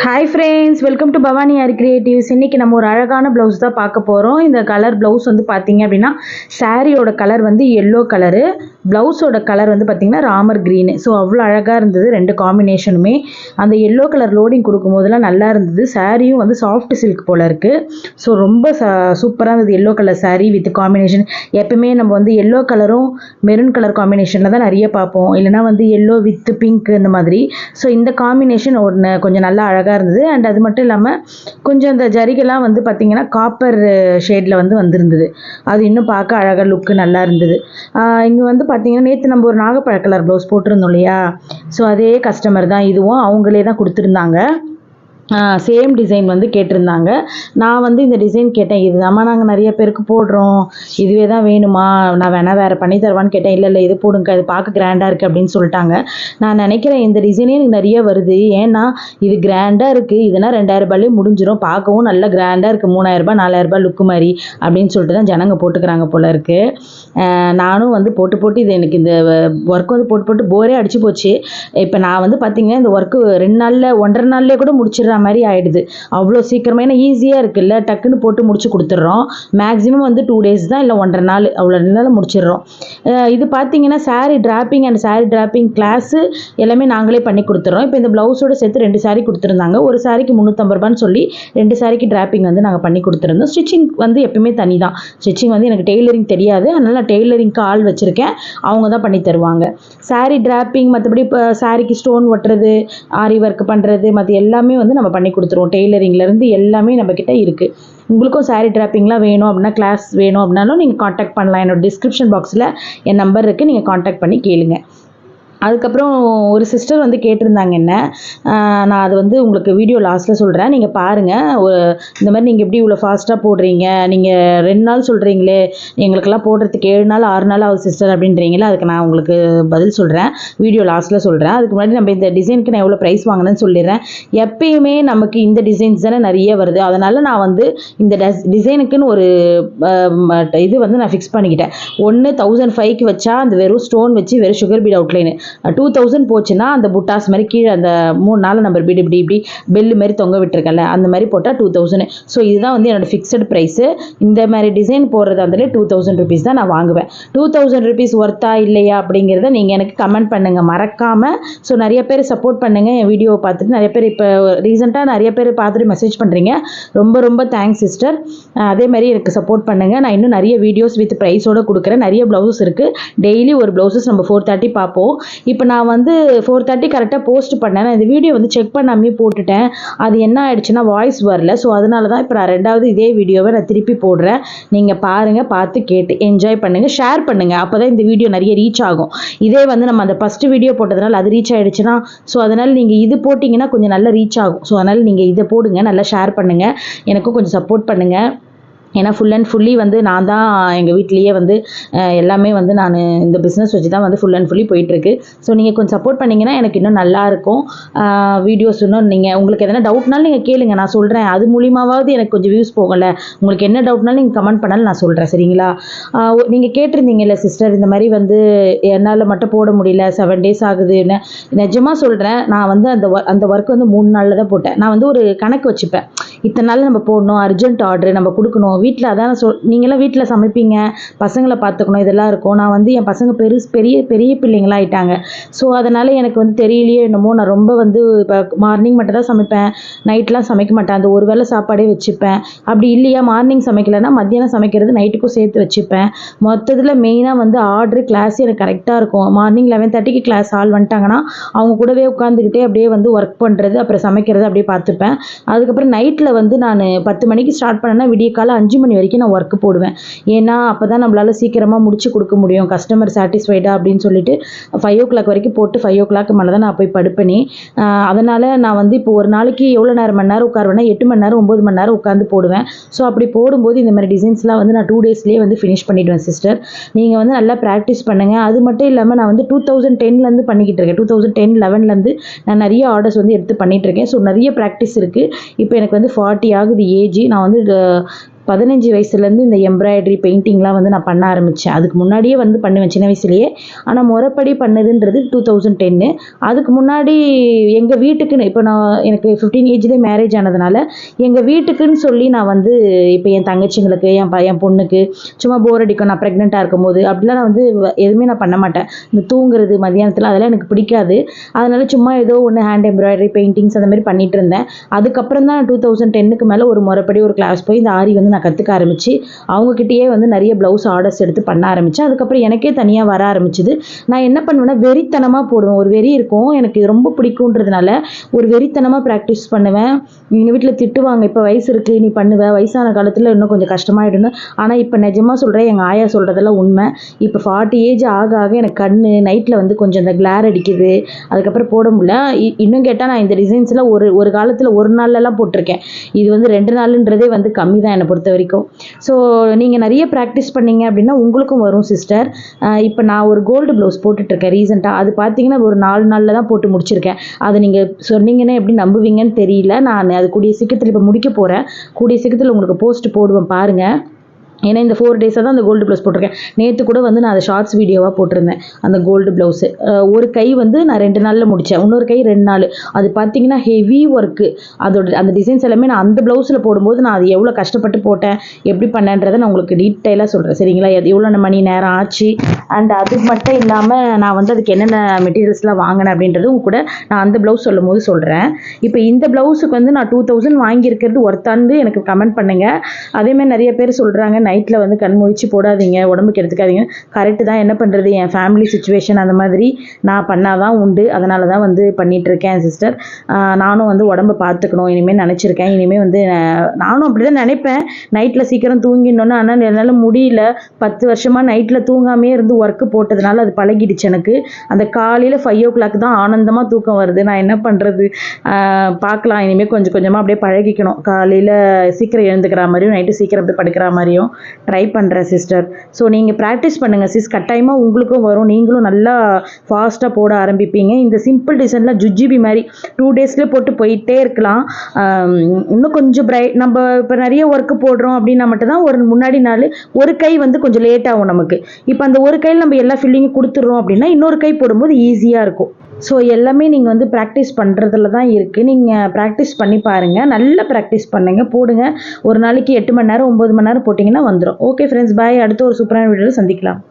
Hi friends, welcome to Bhavani R creatives. இன்றைக்கி நம்ம ஒரு அழகான ப்ளவுஸ் தான் பார்க்க போகிறோம். இந்த கலர் ப்ளவுஸ் வந்து பார்த்திங்க அப்படின்னா சாரியோட கலர் வந்து எல்லோ கலரு, ப்ளவுஸோட கலர் வந்து பார்த்திங்கன்னா ராமர் க்ரீனு. ஸோ அவ்வளோ அழகாக இருந்தது ரெண்டு காம்பினேஷனுமே. அந்த எல்லோ கலர் லோடிங் கொடுக்கும்போதெல்லாம் நல்லா இருந்தது. சாரியும் வந்து சாஃப்ட் சில்க் போல் இருக்குது. ஸோ ரொம்ப சூப்பராக இருந்தது yellow colour sari with combination. எப்பவுமே நம்ம வந்து எல்லோ கலரும் மெரூன் கலர் காம்பினேஷனில் தான் நிறைய பார்ப்போம், இல்லைனா வந்து எல்லோ வித் பிங்க் இந்த மாதிரி. ஸோ இந்த காம்பினேஷன் ஒன்று கொஞ்சம் நல்லா அழகாக இருந்தது. அண்ட் அது மட்டும் இல்லாமல் கொஞ்சம் இந்த ஜரிகெல்லாம் வந்து பார்த்திங்கன்னா காப்பர் ஷேடில் வந்து வந்திருந்தது. அது இன்னும் பார்க்க அழகாக லுக்கு நல்லா இருந்தது. இங்கே வந்து பார்த்திங்கன்னா நேற்று நம்ம ஒரு நாகப்பழ கலர் ப்ளவுஸ் போட்டிருந்தோம் இல்லையா? ஸோ அதே கஸ்டமர் தான் இதுவும், அவங்களே தான் கொடுத்துருந்தாங்க. சேம் டிசைன் வந்து கேட்டிருந்தாங்க. நான் வந்து இந்த டிசைன் கேட்டேன், இது தாம்மா நாங்கள் நிறைய பேருக்கு போடுறோம், இதுவே தான் வேணுமா, நான் வேணால் வேறு பண்ணி தருவான்னு கேட்டேன். இல்லை இது போடுங்க, இது பார்க்க கிராண்டாக இருக்குது அப்படின்னு சொல்லிட்டாங்க. நான் நினைக்கிறேன் இந்த டிசைனே எனக்கு நிறைய வருது, ஏன்னா இது கிராண்டாக இருக்குது, இதுனா 2000 முடிஞ்சிடும், பார்க்கவும் நல்லா கிராண்டாக இருக்குது, 3000 4000 லுக்கு மாதிரி அப்படின்னு சொல்லிட்டு தான் ஜனங்க போட்டுக்கிறாங்க போல இருக்குது. நானும் வந்து போட்டு இது எனக்கு இந்த ஒர்க் வந்து போட்டு போரே அடிச்சு போச்சு. இப்போ நான் வந்து பார்த்திங்கன்னா இந்த ஒர்க்கு 2 நாளில் 1.5 நாள்லேயே கூட முடிச்சிடுற மாதிரி ஆகிடுது. அவ்வளோ சீக்கிரமாக, ஏன்னா ஈஸியாக இருக்குல்ல, டக்குன்னு போட்டு முடிச்சு கொடுத்துட்றோம். மேக்ஸிமம் வந்து 2 டேஸ் தான், இல்லை 1.5 நாள், அவ்வளோ நாள் முடிச்சிடுறோம். இது பார்த்திங்கன்னா sari dropping and sari dropping class எல்லாமே நாங்களே பண்ணி கொடுத்துட்றோம். இப்போ இந்த ப்ளவுஸோடு சேர்த்து 2 சாரீ கொடுத்துருந்தாங்க. ஒரு சாரிக்கு 350 சொல்லி 2 சாரிக்கு டிராப்பிங் வந்து நாங்கள் பண்ணி கொடுத்துருந்தோம். ஸ்டிச்சிங் வந்து எப்பவுமே தனி தான். ஸ்டிச்சிங் வந்து எனக்கு டெய்லரிங் தெரியாது, அதனால் நான் டெய்லரிங்க்கு ஆள் வச்சுருக்கேன், அவங்க தான் பண்ணி தருவாங்க. சாரீ டிராப்பிங் மற்றபடி இப்போ சாரிக்கு ஸ்டோன் ஒட்டுறது, ஆரி ஒர்க் பண்ணுறது, மற்ற எல்லாமே வந்து நம்ம பண்ணி கொடுத்துருவோம். டெய்லரிங்லேருந்து எல்லாமே நம்மக்கிட்ட இருக்குது. உங்களுக்கும் சாரீ டிராப்பிங்லாம் வேணும் அப்படின்னா, கிளாஸ் வேணும் அப்படின்னாலும் நீங்கள் காண்டாக்ட் பண்ணலாம். என்னோட டிஸ்கிரிப்ஷன் பாக்ஸில் என் நம்பர் இருக்குது, நீங்கள் காண்டாக்ட் பண்ணி கேளுங்க. அதுக்கப்புறம் ஒரு சிஸ்டர் வந்து கேட்டிருந்தாங்க என்ன, நான் அது வந்து உங்களுக்கு வீடியோ லாஸ்ட்டில் சொல்கிறேன், நீங்கள் பாருங்கள். இந்த மாதிரி நீங்கள் எப்படி இவ்வளோ ஃபாஸ்ட்டாக போடுறீங்க, நீங்கள் 2 நாள் சொல்கிறீங்களே, எங்களுக்கெல்லாம் போடுறதுக்கு 7 நாள் 6 நாள் ஆகுது சிஸ்டர் அப்படின்றீங்களே, அதுக்கு நான் உங்களுக்கு பதில் சொல்கிறேன், வீடியோ லாஸ்ட்டில் சொல்கிறேன். அதுக்கு முன்னாடி நம்ம இந்த டிசைனுக்கு நான் எவ்வளோ ப்ரைஸ் வாங்கினேன்னு சொல்லிடுறேன். எப்பயுமே நமக்கு இந்த டிசைன்ஸ் தானே நிறைய வருது, அதனால் நான் வந்து இந்த டிசைனுக்குன்னு ஒரு இது வந்து நான் ஃபிக்ஸ் பண்ணிக்கிட்டேன். 1005க்கு வச்சா அந்த வெறும் ஸ்டோன் வச்சு வெறும் சுகர் பீட் அவுட்லைனு, 2000 போச்சுன்னா அந்த புட்டாஸ் மாதிரி கீழே அந்த 3 நம்பர் பீடு இப்படி பெல்லு மாதிரி தொங்க விட்டுருக்கல, அந்த மாதிரி போட்டால் 2000. ஸோ இதுதான் வந்து என்னோடய ஃபிக்ஸட் ப்ரைஸு. இந்த மாதிரி டிசைன் போடுறது அதில் 2000 ருபீஸ் தான் நான் வாங்குவேன். 2000 ருபீஸ் ஒர்த்தா இல்லையா அப்படிங்கிறத நீங்கள் எனக்கு கமெண்ட் பண்ணுங்கள் மறக்காமல். ஸோ நிறைய பேர் சப்போர்ட் பண்ணுங்கள், என் வீடியோவை பார்த்துட்டு நிறைய பேர் இப்போ ரீசெண்டாக நிறைய பேர் பார்த்துட்டு மெசேஜ் பண்ணுறீங்க, ரொம்ப ரொம்ப தேங்க்ஸ் சிஸ்டர். அதே மாதிரி எனக்கு சப்போர்ட் பண்ணுங்கள். நான் இன்னும் நிறைய வீடியோஸ் வித் ப்ரைஸோடு கொடுக்குறேன். நிறைய ப்ளவுஸ் இருக்குது, டெய்லி ஒரு ப்ளவுஸஸ் நம்ம 430 பார்ப்போம். இப்போ நான் வந்து 430 கரெக்டாக போஸ்ட் பண்ணேன். நான் இந்த வீடியோ வந்து செக் பண்ணாமே போட்டுட்டேன். அது என்ன ஆயிடுச்சுன்னா வாய்ஸ் வரல. ஸோ அதனால தான் இப்போ நான் 2வது இதே வீடியோவை நான் திருப்பி போடுறேன். நீங்கள் பாருங்கள், பார்த்து கேட்டு என்ஜாய் பண்ணுங்கள், ஷேர் பண்ணுங்கள். அப்போ தான் இந்த வீடியோ நிறைய ரீச் ஆகும். இதே வந்து நம்ம அந்த ஃபஸ்ட்டு வீடியோ போட்டதுனால அது ரீச் ஆகிடுச்சுன்னா, ஸோ அதனால் நீங்கள் இது போட்டிங்கன்னா கொஞ்சம் நல்லா ரீச் ஆகும். ஸோ அதனால் நீங்கள் இதை போடுங்க, நல்லா ஷேர் பண்ணுங்கள், எனக்கும் கொஞ்சம் சப்போர்ட் பண்ணுங்கள். ஏன்னா ஃபுல் அண்ட் ஃபுல்லி வந்து நான் தான் எங்கள் வீட்லேயே வந்து எல்லாமே வந்து நான் இந்த பிஸ்னஸ் வச்சு தான் வந்து ஃபுல் அண்ட் ஃபுல்லி போயிட்டுருக்கு. ஸோ நீங்கள் கொஞ்சம் சப்போர்ட் பண்ணிங்கன்னா எனக்கு இன்னும் நல்லாயிருக்கும். வீடியோஸ் இன்னும் நீங்கள் உங்களுக்கு எதனா டவுட்னாலும் நீங்கள் கேளுங்க, நான் சொல்கிறேன். அது மூலியமாவது எனக்கு கொஞ்சம் வியூஸ் போகலை. உங்களுக்கு என்ன டவுட்னாலும் நீங்கள் கமெண்ட் பண்ணாலும் நான் சொல்கிறேன், சரிங்களா? நீங்கள் கேட்டிருந்தீங்கல்ல சிஸ்டர், இந்த மாதிரி வந்து என்னால் மட்டும் போட முடியல, 7 டேஸ் ஆகுதுன்னு. நிஜமாக சொல்கிறேன், நான் வந்து அந்த ஒர்க் வந்து 3 நாளில் தான் போட்டேன். நான் வந்து ஒரு கணக்கு வச்சுப்பேன், இத்தனை நாள் நம்ம போடணும், அர்ஜென்ட் ஆர்டர் நம்ம கொடுக்கணும். வீட்டில் அதான் நீங்களாம் வீட்டில் சமைப்பீங்க, பசங்களை பார்த்துக்கணும், இதெல்லாம் இருக்கும். நான் வந்து என் பசங்க பெரிய பெரிய பிள்ளைங்களாக ஆகிட்டாங்க. ஸோ அதனால் எனக்கு வந்து தெரியலையே என்னமோ, நான் ரொம்ப வந்து இப்போ மார்னிங் மட்டும் தான் சமைப்பேன், நைட்லாம் சமைக்க மாட்டேன். அந்த ஒரு வேளை சாப்பாடே வச்சுப்பேன். அப்படி இல்லையா மார்னிங் சமைக்கலைன்னா மத்தியானம் சமைக்கிறது நைட்டுக்கும் சேர்த்து வச்சுப்பேன். மொத்தத்தில் மெயினாக வந்து ஆர்டரு கிளாஸ் எனக்கு கரெக்டாக இருக்கும். மார்னிங் 11:30க்கு கிளாஸ் ஆள் வந்துட்டாங்கன்னா அவங்க கூடவே உட்காந்துக்கிட்டே அப்படியே வந்து ஒர்க் பண்ணுறது, அப்புறம் சமைக்கிறது அப்படியே பார்த்துப்பேன். அதுக்கப்புறம் நைட்டில் வந்து நான் 10 மணிக்கு ஸ்டார்ட் பண்ணேன்னா விடிய காலை 5 மணி வரைக்கும் நான் ஒர்க்கு போடுவேன். ஏன்னா அப்போ தான் நம்மளால் சீக்கிரமாக முடிச்சு கொடுக்க முடியும், கஸ்டமர் சாட்டிஸ்ஃபைடா அப்படின்னு சொல்லிட்டு 5 o'clock வரைக்கும் போட்டு 5 o'clock மேலே தான் நான் போய் படுப்பேனே. அதனால் நான் வந்து இப்போ ஒரு நாளைக்கு எவ்வளோ மணி நேரம் உட்காருவேன்னா 8 மணி நேரம் 9 மணி நேரம் உட்காந்து போடுவேன். ஸோ அப்படி போடும்போது இந்த மாதிரி டிசைன்ஸ்லாம் வந்து நான் 2 டேஸ்லேயே வந்து ஃபினிஷ் பண்ணிவிடுவேன் சிஸ்டர். நீங்கள் வந்து நல்லா ப்ராக்டிஸ் பண்ணுங்கள். அது மட்டும் இல்லாமல் நான் வந்து 2010லேருந்து பண்ணிக்கிட்டு இருக்கேன். 2010-11லேருந்து நான் நிறைய ஆர்டர்ஸ் வந்து எடுத்து பண்ணிகிட்ருக்கேன். ஸோ நிறைய ப்ராக்டிஸ் இருக்குது. இப்போ எனக்கு வந்து 40 ஆகுது ஏஜ். நான் வந்து 15 வயசுலேருந்து இந்த எம்ப்ராய்டரி பெயிண்டிங்லாம் வந்து நான் பண்ண ஆரம்பித்தேன். அதுக்கு முன்னாடியே வந்து பண்ணுவேன் சின்ன வயசுலேயே. ஆனால் முறைப்படி பண்ணதுன்றது 2010. அதுக்கு முன்னாடி எங்கள் வீட்டுக்குன்னு இப்போ நான் எனக்கு 15 ஏஜ்லேயே மேரேஜ் ஆனதுனால எங்கள் வீட்டுக்குன்னு சொல்லி நான் வந்து இப்போ என் தங்கச்சிங்களுக்கு என் பொண்ணுக்கு சும்மா போர் அடிக்கும் நான் ப்ரெக்னெண்ட்டாக இருக்கும்போது அப்படிலாம் நான் வந்து எதுவுமே நான் பண்ண மாட்டேன். இந்த தூங்குறது மதியானத்தில் அதெல்லாம் எனக்கு பிடிக்காது. அதனால சும்மா ஏதோ ஒன்று ஹேண்ட் எம்ப்ராய்டரி பெயிண்டிங்ஸ் அந்த மாதிரி பண்ணிட்டு இருந்தேன். அதுக்கப்புறம் தான் 2010க்கு மேலே ஒரு முறைப்படி ஒரு கிளாஸ் போய் இந்த ஆரி வந்து நான் கற்றுக்க ஆரம்பித்து அவங்கக்கிட்டேயே வந்து நிறைய ப்ளவுஸ் ஆர்டர்ஸ் எடுத்து பண்ண ஆரம்பித்தேன். அதுக்கப்புறம் எனக்கே தனியாக வர ஆரம்பிச்சுது. நான் என்ன பண்ணுவேன்னா வெறித்தனமாக போடுவேன். ஒரு வெறி இருக்கும் எனக்கு இது ரொம்ப பிடிக்குன்றதுனால ஒரு வெறித்தனமாக ப்ராக்டிஸ் பண்ணுவேன். எங்கள் வீட்டில் திட்டுவாங்க, இப்போ வயசு இருக்குது நீ பண்ணுவேன், வயசான காலத்தில் இன்னும் கொஞ்சம் கஷ்டமாயிடுன்னு. ஆனால் இப்போ நிஜமாக சொல்கிறேன், எங்கள் ஆயா சொல்கிறதெல்லாம் உண்மை. இப்போ 40 ஏஜ் ஆக ஆக எனக்கு கண்ணு நைட்டில் வந்து கொஞ்சம் இந்த கிளார் அடிக்குது. அதுக்கப்புறம் போட முடியல. இன்னும் கேட்டால் நான் இந்த டிசைன்ஸில் ஒரு காலத்தில் ஒரு நாள்லலாம் போட்டிருக்கேன். இது வந்து 2 நாளுன்றதே வந்து கம்மி தான் என்னை பொறுத்த வரைக்கும். ஸோ நீங்கள் நிறைய ப்ராக்டிஸ் பண்ணீங்க அப்படின்னா உங்களுக்கும் வரும் சிஸ்டர். இப்போ நான் ஒரு கோல்டு ப்ளவுஸ் போட்டுட்ருக்கேன் ரீசெண்டாக. அது பார்த்தீங்கன்னா ஒரு 4 நாளில் தான் போட்டு முடிச்சிருக்கேன். அதை நீங்கள் சொன்னீங்கன்னா எப்படி நம்புவீங்கன்னு தெரியல. நான் அது கூடிய சீக்கிரத்தில் இப்போ முடிக்க போகிறேன். கூடிய சீக்கிரத்தில் உங்களுக்கு போஸ்ட் போடுவேன் பாருங்கள். ஏன்னா இந்த 4 டேஸாக தான் அந்த கோல்டு ப்ளவுஸ் போட்டிருக்கேன். நேற்று கூட வந்து நான் அதை ஷார்ட்ஸ் வீடியோவாக போட்டிருந்தேன் அந்த கோல்டு ப்ளவுஸு. ஒரு கை வந்து நான் 2 நாளில் முடித்தேன், இன்னொரு கை 2 நாள். அது பார்த்தீங்கன்னா ஹெவி ஒர்க்கு. அந்த டிசைன்ஸ் எல்லாமே நான் அந்த ப்ளவுஸில் போடும்போது நான் அது எவ்வளோ கஷ்டப்பட்டு போட்டேன், எப்படி பண்ணேன்றதை நான் உங்களுக்கு டீட்டெயிலாக சொல்கிறேன் சரிங்களா. எவ்வளோ மணி நேரம் ஆச்சு அண்ட் அது மட்டும் இல்லாமல் நான் வந்து அதுக்கு என்னென்ன மெட்டீரியல்ஸ்லாம் வாங்கினேன் அப்படின்றதும் கூட நான் அந்த ப்ளவுஸ் சொல்லும் போது சொல்கிறேன். இப்போ இந்த ப்ளவுஸுக்கு வந்து நான் 2000 வாங்கியிருக்கிறது ஒர்த்தான்னு எனக்கு கமெண்ட் பண்ணுங்கள். அதேமாதிரி நிறைய பேர் சொல்கிறாங்க நைட்டில் வந்து கண் முழிச்சு போடாதீங்க, உடம்புக்கு எடுத்துக்காதீங்க. கரெக்டு தான், என்ன பண்ணுறது, என் ஃபேமிலி சுச்சுவேஷன் அந்த மாதிரி நான் பண்ணாதான் உண்டு. அதனால தான் வந்து பண்ணிகிட்ருக்கேன் சிஸ்டர். நானும் வந்து உடம்பை பார்த்துக்கணும் இனிமேல் நினச்சிருக்கேன். இனிமேல் வந்து நானும் அப்படி தான் நினைப்பேன், நைட்டில் சீக்கிரம் தூங்கிடணுன்னு. ஆனால் என்னால் முடியல. 10 வருஷமாக நைட்டில் தூங்காமே இருந்து ஒர்க்கு போட்டதுனால அது பழகிடுச்சு எனக்கு. அந்த காலையில் 5 o'clock தான் ஆனந்தமாக தூக்கம் வருது. நான் என்ன பண்ணுறது, பார்க்கலாம். இனிமேல் கொஞ்சம் கொஞ்சமாக அப்படியே பழகிக்கணும். காலையில் சீக்கிரம் எழுந்துக்கிற மாதிரியும் நைட்டு சீக்கிரம் அப்படியே படுக்கிற மாதிரியும் ட்ரை பண்ணுறேன் சிஸ்டர். ஸோ நீங்கள் ப்ராக்டிஸ் பண்ணுங்கள் சிஸ், கட்டாயமாக உங்களுக்கும் வரும். நீங்களும் நல்லா ஃபாஸ்ட்டாக போட ஆரம்பிப்பீங்க. இந்த சிம்பிள் டிசைன்லாம் ஜுஜிபி மாதிரி 2 டேஸ்லேயே போட்டு போயிட்டே இருக்கலாம். இன்னும் கொஞ்சம் நம்ம இப்போ நிறைய ஒர்க்கு போடுறோம் அப்படின்னா மட்டும்தான் ஒரு முன்னாடி நாள் ஒரு கை வந்து கொஞ்சம் லேட் ஆகும் நமக்கு. இப்போ அந்த ஒரு கையில் நம்ம எல்லா ஃபில்லிங்கும் கொடுத்துட்றோம் அப்படின்னா இன்னொரு கை போடும்போது ஈஸியாக இருக்கும். ஸோ எல்லாமே நீங்கள் வந்து ப்ராக்டிஸ் பண்ணுறதுல தான் இருக்குது. நீங்கள் ப்ராக்டிஸ் பண்ணி பாருங்கள், நல்லா ப்ராக்டிஸ் பண்ணுங்கள், போடுங்க. ஒரு நாளைக்கு 8 மணி நேரம் 9 மணி நேரம் போட்டிங்கன்னா வந்துடும். ஓகே ஃப்ரெண்ட்ஸ், பாய். அடுத்த ஒரு சூப்பரான வீடியோவில் சந்திக்கலாம்.